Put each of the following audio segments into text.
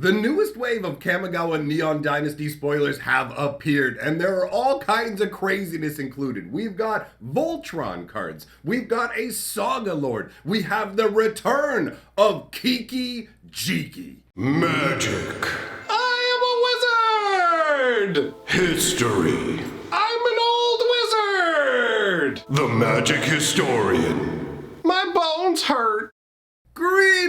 The newest wave of Kamigawa Neon Dynasty spoilers have appeared, and there are all kinds of craziness included. We've got Voltron cards, we've got a Saga Lord, we have the return of Kiki-Jiki. Magic. I am a wizard! History. I'm an old wizard! The magic historian. My bones hurt. Greetings,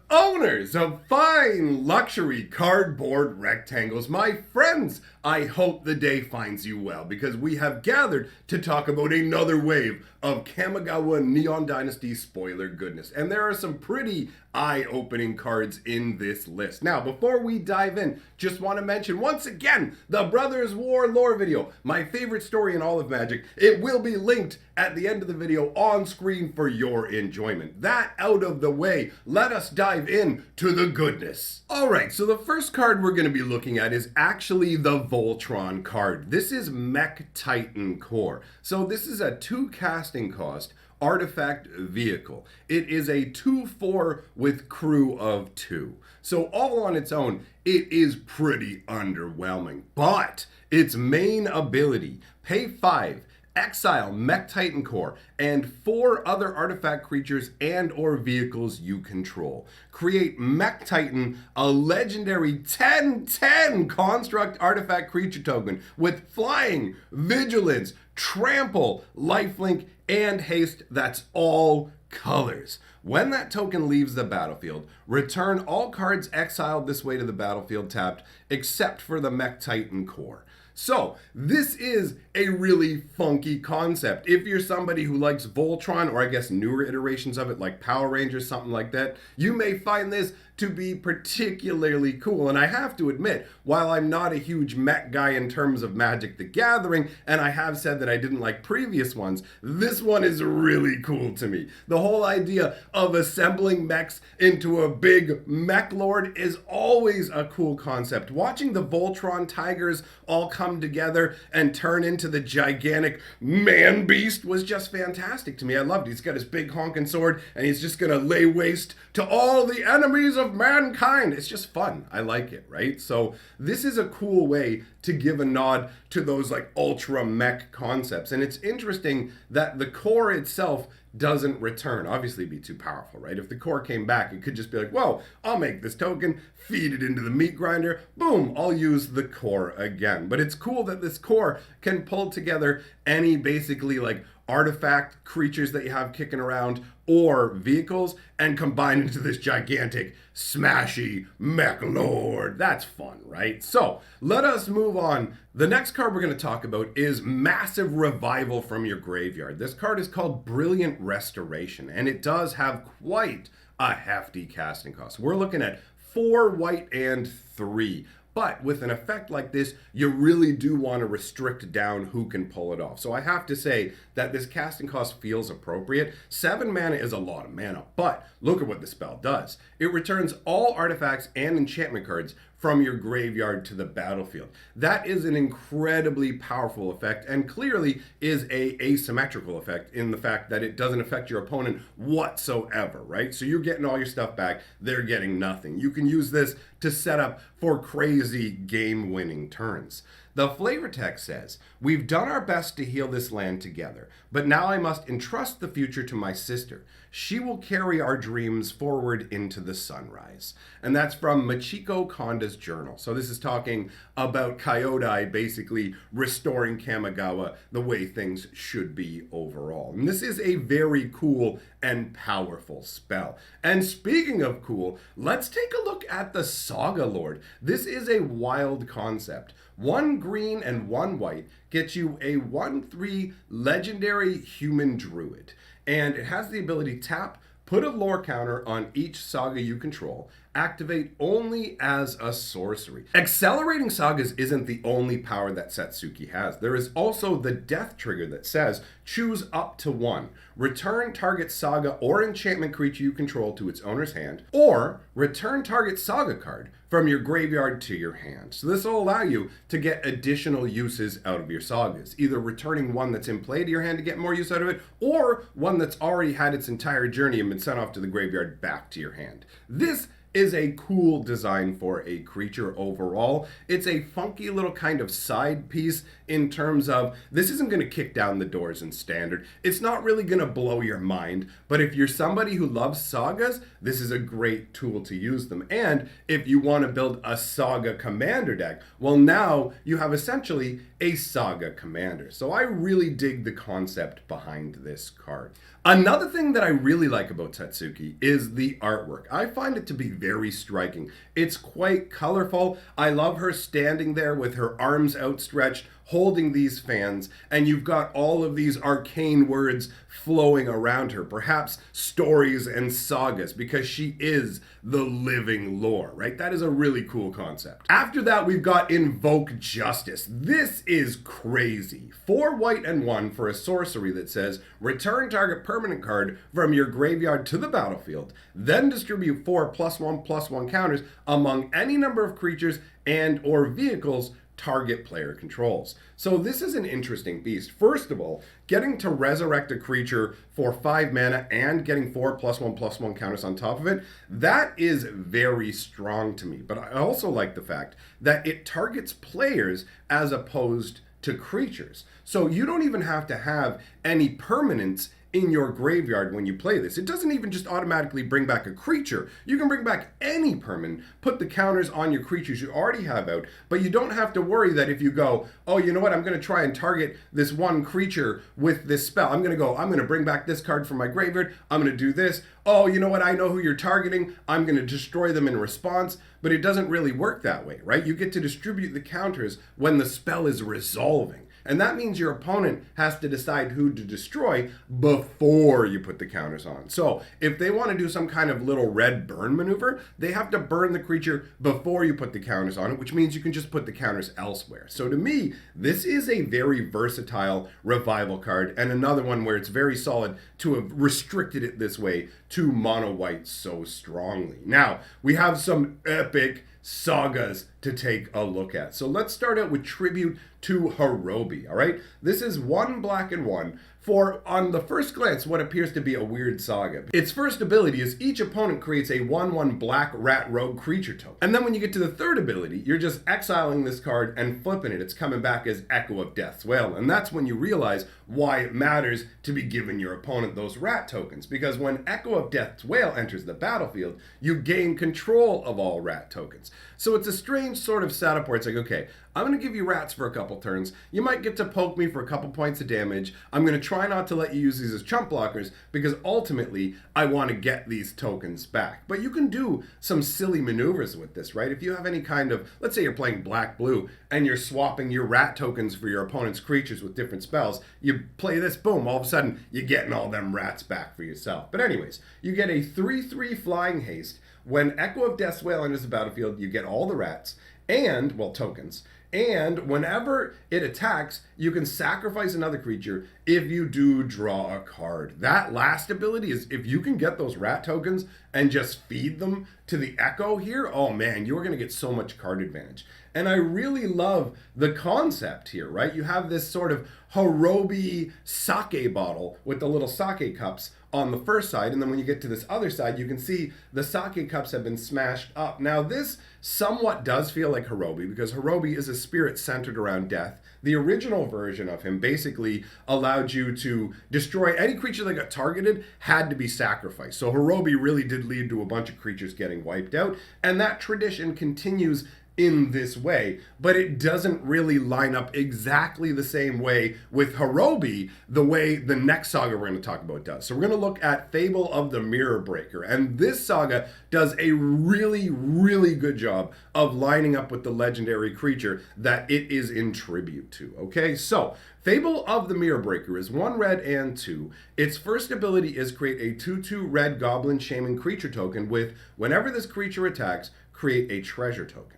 owners of fine luxury cardboard rectangles. My friends, I hope the day finds you well because we have gathered to talk about another wave of Kamigawa Neon Dynasty spoiler goodness. And there are some pretty eye-opening cards in this list. Now, before we dive in, just want to mention once again the Brothers War lore video, my favorite story in all of Magic. It will be linked at the end of the video on screen for your enjoyment. That out of the way, let us dive in to the goodness. Alright, so the first card we're going to be looking at is actually the Voltron card. This is Mech Titan Core. So this is a 2 casting cost artifact vehicle. It is a 2/4 with crew of 2. So all on its own, it is pretty underwhelming. But its main ability, pay 5, exile Mech Titan Core and 4 other artifact creatures and or vehicles you control. Create Mech Titan, a legendary 10/10 construct artifact creature token with flying, vigilance, trample, lifelink, and haste that's all colors. When that token leaves the battlefield, return all cards exiled this way to the battlefield tapped, except for the Mech Titan Core. So, this is a really funky concept. If you're somebody who likes Voltron, or I guess newer iterations of it like Power Rangers, something like that, you may find this to be particularly cool. And I have to admit, while I'm not a huge mech guy in terms of Magic the Gathering, and I have said that I didn't like previous ones, this one is really cool to me. The whole idea of assembling mechs into a big mech lord is always a cool concept. Watching the Voltron Tigers all come together and turn into the gigantic man beast was just fantastic to me. I loved it. He's got his big honking sword and he's just gonna lay waste to all the enemies of mankind. It's just fun. I like it, right? So this is a cool way to give a nod to those like ultra mech concepts. And it's interesting that the core itself doesn't return. Obviously it'd be too powerful, right? If the core came back, it could just be like, whoa, I'll make this token, feed it into the meat grinder, boom, I'll use the core again. But it's cool that this core can pull together any basically like artifact creatures that you have kicking around or vehicles and combine into this gigantic smashy mech lord. That's fun, right? So let us move on. The next card we're going to talk about is Massive Revival from your graveyard. This card is called Brilliant Restoration, and it does have quite a hefty casting cost. We're looking at 4 white and 3. But with an effect like this, you really do want to restrict down who can pull it off. So I have to say that this casting cost feels appropriate. 7 mana is a lot of mana, but look at what the spell does. It returns all artifacts and enchantment cards from your graveyard to the battlefield. That is an incredibly powerful effect and clearly is a asymmetrical effect in the fact that it doesn't affect your opponent whatsoever, right? So you're getting all your stuff back, they're getting nothing. You can use this to set up for crazy game-winning turns. The flavor text says, "We've done our best to heal this land together, but now I must entrust the future to my sister. She will carry our dreams forward into the sunrise." And that's from Michiko Konda's journal. So this is talking about Kyodai basically restoring Kamigawa the way things should be overall. And this is a very cool and powerful spell. And speaking of cool, let's take a look at the Saga Lord. This is a wild concept. 1 green and 1 white gets you a 1/3 legendary human druid. And it has the ability tap, put a lore counter on each saga you control, activate only as a sorcery. Accelerating sagas isn't the only power that Satsuki has. There is also the death trigger that says, choose up to 1. Return target saga or enchantment creature you control to its owner's hand, or return target saga card from your graveyard to your hand. So this will allow you to get additional uses out of your sagas, either returning one that's in play to your hand to get more use out of it, or one that's already had its entire journey and been sent off to the graveyard back to your hand. This is a cool design for a creature overall. It's a funky little kind of side piece in terms of this isn't going to kick down the doors in standard. It's not really going to blow your mind, but if you're somebody who loves sagas, this is a great tool to use them. And if you want to build a saga commander deck, well, now you have essentially a saga commander. So I really dig the concept behind this card. Another thing that I really like about Satsuki is the artwork. I find it to be very striking. It's quite colorful. I love her standing there with her arms outstretched, holding these fans, and you've got all of these arcane words flowing around her, perhaps stories and sagas, because she is the living lore, right? That is a really cool concept. After that, we've got Invoke Justice. This is crazy. 4 white and 1 for a sorcery that says, return target permanent card from your graveyard to the battlefield, then distribute 4 +1/+1 counters among any number of creatures and or vehicles target player controls. So this is an interesting beast. First of all, getting to resurrect a creature for 5 mana and getting 4 +1/+1 counters on top of it, that is very strong to me. But I also like the fact that it targets players as opposed to creatures. So you don't even have to have any permanence in your graveyard when you play this. It doesn't even just automatically bring back a creature. You can bring back any permanent, put the counters on your creatures you already have out, but you don't have to worry that if you go, oh, you know what, I'm going to try and target this one creature with this spell. I'm going to bring back this card from my graveyard. I'm going to do this. Oh, you know what, I know who you're targeting. I'm going to destroy them in response. But it doesn't really work that way, right? You get to distribute the counters when the spell is resolving. And that means your opponent has to decide who to destroy before you put the counters on. So if they want to do some kind of little red burn maneuver, they have to burn the creature before you put the counters on it, which means you can just put the counters elsewhere. So to me, this is a very versatile revival card, and another one where it's very solid to have restricted it this way to mono white so strongly. Now, we have some epic sagas to take a look at. So let's start out with Tribute to Hirobi, all right? This is 1 black and 1 for, on the first glance, what appears to be a weird saga. Its first ability is each opponent creates a 1/1 black rat rogue creature token. And then when you get to the third ability, you're just exiling this card and flipping it. It's coming back as Echo of Death's Wail. And that's when you realize why it matters to be giving your opponent those rat tokens. Because when Echo of Death's Wail enters the battlefield, you gain control of all rat tokens. So it's a strange sort of setup where it's like, okay, I'm going to give you rats for a couple turns. You might get to poke me for a couple points of damage. I'm going to try not to let you use these as chump blockers because ultimately I want to get these tokens back. But you can do some silly maneuvers with this, right? If you have any kind of, let's say you're playing black-blue and you're swapping your rat tokens for your opponent's creatures with different spells, you play this, boom, all of a sudden you're getting all them rats back for yourself. But anyways, you get a 3/3 flying haste. When Echo of Death's Wail enters the battlefield, you get all the rats and, well, tokens. And whenever it attacks, you can sacrifice another creature if you do draw a card. That last ability is, if you can get those rat tokens and just feed them to the Echo here, oh man, you're going to get so much card advantage. And I really love the concept here, right? You have this sort of Hirobi sake bottle with the little sake cups on the first side, and then when you get to this other side, you can see the sake cups have been smashed up. Now this somewhat does feel like Hirobi, because Hirobi is a spirit centered around death. The original version of him basically allowed you to destroy any creature that got targeted had to be sacrificed. So Hirobi really did lead to a bunch of creatures getting wiped out, and that tradition continues in this way, but it doesn't really line up exactly the same way with Hirobi, the way the next saga we're going to talk about does. So we're going to look at Fable of the Mirror Breaker, and this saga does a really, really good job of lining up with the legendary creature that it is in tribute to, okay? So, Fable of the Mirror Breaker is 1 red and 2. Its first ability is create a 2/2 red Goblin Shaman creature token with, whenever this creature attacks, create a treasure token.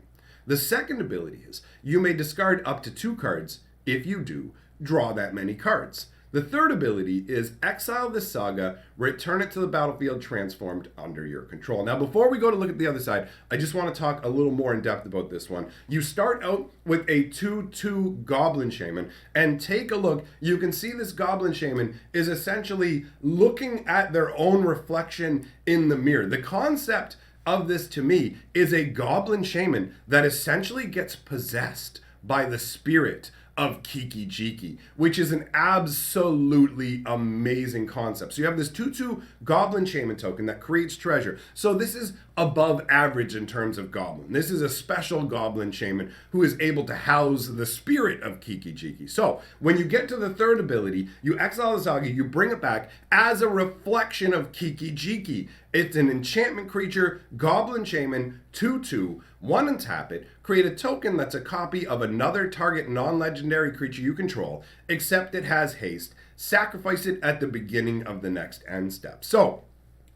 The second ability is, you may discard up to 2 cards. If you do, draw that many cards. The third ability is exile this saga, return it to the battlefield transformed under your control. Now, before we go to look at the other side, I just want to talk a little more in depth about this one. You start out with a 2/2 Goblin Shaman, and take a look. You can see this Goblin Shaman is essentially looking at their own reflection in the mirror. The concept of this to me is a goblin shaman that essentially gets possessed by the spirit of Kiki-Jiki, which is an absolutely amazing concept. So you have this 2/2 Goblin Shaman token that creates treasure. So this is above average in terms of goblin. This is a special Goblin Shaman who is able to house the spirit of Kiki-Jiki. So when you get to the third ability, you exile the Saga, you bring it back as a reflection of Kiki-Jiki. It's an enchantment creature, Goblin Shaman, 2/2, 1 and tap it, create a token that's a copy of another target non-legendary creature you control, except it has haste, sacrifice it at the beginning of the next end step. So,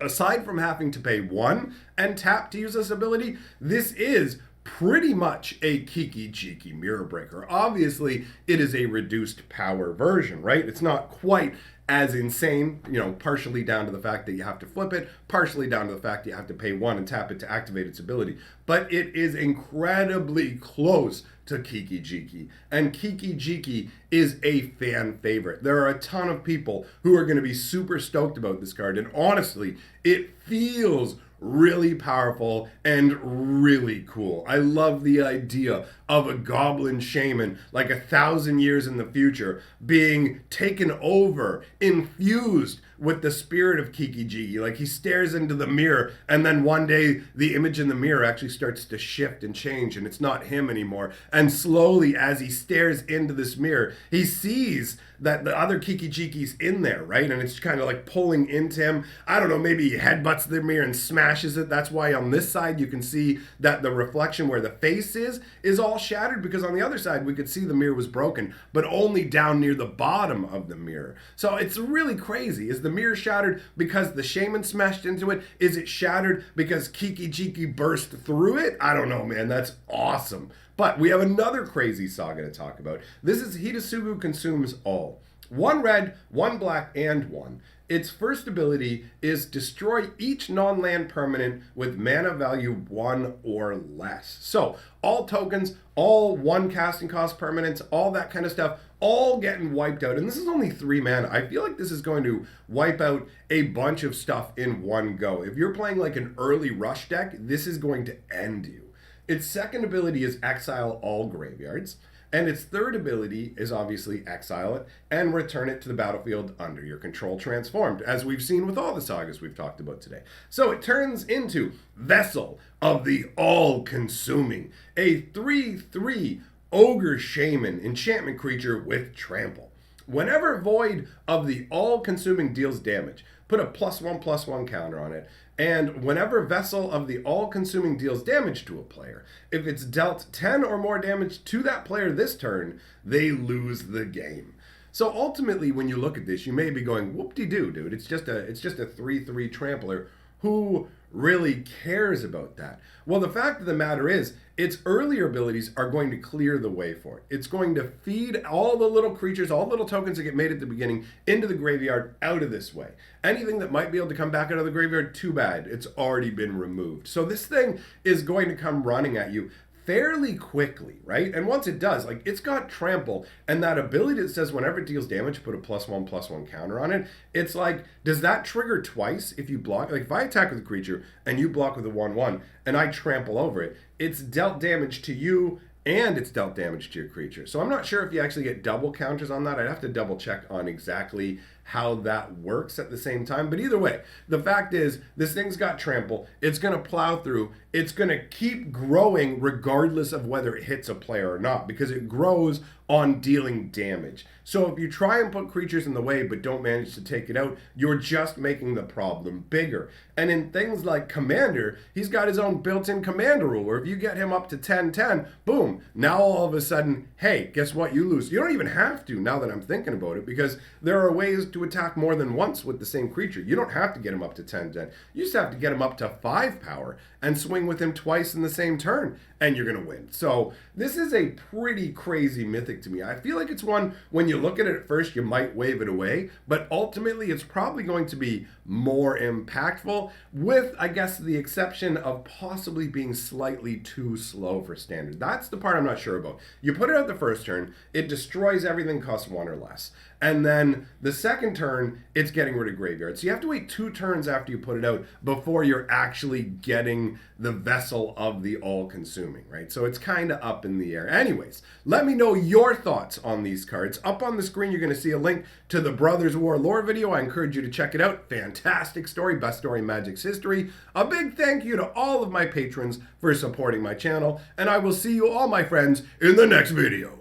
aside from having to pay 1 and tap to use this ability, this is pretty much a Kiki-Jiki Mirror Breaker. Obviously, it is a reduced power version, right? It's not quite as insane, partially down to the fact that you have to flip it, partially down to the fact that you have to pay 1 and tap it to activate its ability. But it is incredibly close to Kiki-Jiki. And Kiki-Jiki is a fan favorite. There are a ton of people who are going to be super stoked about this card. And honestly, it feels really powerful and really cool. I love the idea of a goblin shaman like 1,000 years in the future being taken over, infused with the spirit of Kiki-Jiki. Like he stares into the mirror and then one day the image in the mirror actually starts to shift and change and it's not him anymore. And slowly as he stares into this mirror, he sees that the other Kiki-Jiki's in there, right? And it's kind of like pulling into him. I don't know, maybe he headbutts the mirror and smashes it. That's why on this side you can see that the reflection where the face is all shattered, because on the other side we could see the mirror was broken, but only down near the bottom of the mirror. So it's really crazy. Is the mirror shattered because the shaman smashed into it? Is it shattered because Kiki-Jiki burst through it? I don't know, man. That's awesome. But we have another crazy saga to talk about. This is Hitasugu Consumes All. 1 red, 1 black, and 1. Its first ability is destroy each non-land permanent with mana value 1 or less. So all tokens, all 1 casting cost permanents, all that kind of stuff, all getting wiped out. And this is only 3 mana. I feel like this is going to wipe out a bunch of stuff in one go. If you're playing like an early rush deck, this is going to end you. Its second ability is exile all graveyards. And its third ability is obviously exile it and return it to the battlefield under your control transformed, as we've seen with all the sagas we've talked about today. So it turns into Vessel of the All-Consuming, a 3/3 Ogre Shaman enchantment creature with trample. Whenever Void of the All-Consuming deals damage, put a +1/+1 counter on it. And whenever Vessel of the All-Consuming deals damage to a player, if it's dealt 10 or more damage to that player this turn, they lose the game. So ultimately, when you look at this, you may be going, whoop-de-doo, dude. It's just a 3/3 trampler. Who really cares about that? Well, the fact of the matter is, its earlier abilities are going to clear the way for it. It's going to feed all the little creatures, all the little tokens that get made at the beginning into the graveyard out of this way. Anything that might be able to come back out of the graveyard, too bad. It's already been removed. So this thing is going to come running at you fairly quickly, right? And once it does, like, it's got trample, and that ability that says whenever it deals damage, put a +1/+1 counter on it. It's like, does that trigger twice if you block? Like, if I attack with a creature and you block with a 1/1 and I trample over it, it's dealt damage to you and it's dealt damage to your creature. So I'm not sure if you actually get double counters on that. I'd have to double check on exactly how that works at the same time. But either way, the fact is, this thing's got trample. It's going to plow through. It's going to keep growing regardless of whether it hits a player or not, because it grows on dealing damage. So if you try and put creatures in the way but don't manage to take it out, you're just making the problem bigger. And in things like Commander, he's got his own built-in Commander ruler. If you get him up to 10/10, boom, now all of a sudden, hey, guess what? You lose. You don't even have to, now that I'm thinking about it, because there are ways to attack more than once with the same creature. You don't have to get him up to 10/10. You just have to get him up to 5 power and swing with him twice in the same turn, and you're going to win. So this is a pretty crazy mythic to me. I feel like it's one, when you look at it at first, you might wave it away, but ultimately it's probably going to be more impactful, with, I guess, the exception of possibly being slightly too slow for standard. That's the part I'm not sure about. You put it out the first turn, it destroys everything costs 1 or less. And then the second turn, it's getting rid of graveyard. So you have to wait 2 turns after you put it out before you're actually getting the vessel of the all-consuming, right? So it's kind of up in the air. Anyways, let me know your thoughts on these cards. Up on the screen, you're going to see a link to the Brothers War lore video. I encourage you to check it out. Fantastic story, best story in Magic's history. A big thank you to all of my patrons for supporting my channel, and I will see you all, my friends, in the next video.